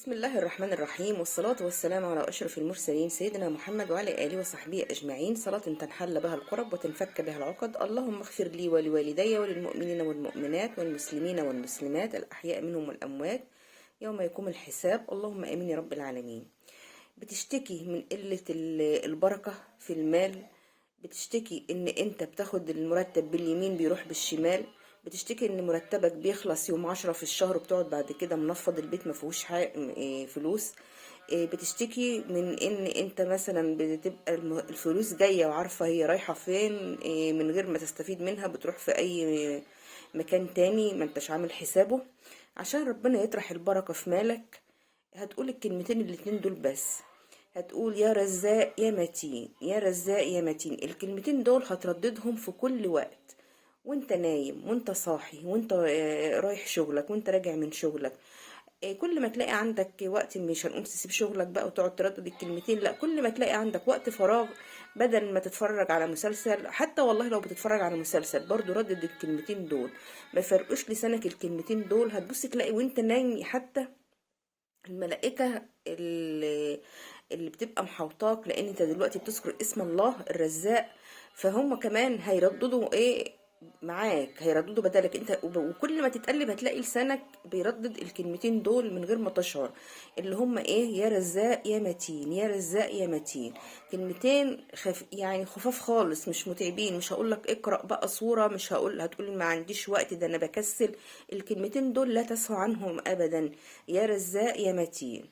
بسم الله الرحمن الرحيم، والصلاة والسلام على أشرف المرسلين سيدنا محمد وعلى آله وصحبه أجمعين، صلاة تنحل بها الكرب وتنفك بها العقد. اللهم اغفر لي ولوالدي وللمؤمنين والمؤمنات والمسلمين والمسلمات الأحياء منهم والأموات يوم يقوم الحساب. اللهم آمين يا رب العالمين. بتشتكي من قلة البركة في المال، بتشتكي ان انت بتاخد المرتب باليمين بيروح بالشمال، بتشتكي ان مرتبك بيخلص يوم 10 في الشهر وبتقعد بعد كده منفض البيت مفيهوش فلوس. بتشتكي من ان انت مثلا بتبقى الفلوس جاية وعارفة هي رايحة فين، من غير ما تستفيد منها بتروح في اي مكان تاني ما انتش عامل حسابه. عشان ربنا يطرح البركة في مالك هتقول الكلمتين الاتنين دول بس. هتقول يا رزاق يا متين، يا رزاق يا متين. الكلمتين دول هترددهم في كل وقت، وانت نايم وانت صاحي وانت رايح شغلك وانت راجع من شغلك. كل ما تلاقي عندك وقت، مش هنقول تسيب شغلك بقى وتقعد تردد الكلمتين، لا، كل ما تلاقي عندك وقت فراغ بدل ما تتفرج على مسلسل، حتى والله لو بتتفرج على مسلسل برضو ردد الكلمتين دول. ما فرقوش لسانك الكلمتين دول، هتبص تلاقي وانت نايم حتى الملائكة اللي بتبقى محوطاك، لان انت دلوقتي بتذكر اسم الله الرزاق، فهم كمان هيرددوا معاك، هيرددوا بدلك انت. وكل ما تتقلب هتلاقي لسانك بيردد الكلمتين دول من غير ما تشعر، اللي هم يا رزاق يا متين، يا رزاق يا متين. كلمتين يعني خفاف خالص، مش متعبين. مش هقولك اقرأ بقى صورة، مش هتقول ما عنديش وقت ده انا بكسل. الكلمتين دول لا تسهو عنهم ابدا، يا رزاق يا متين.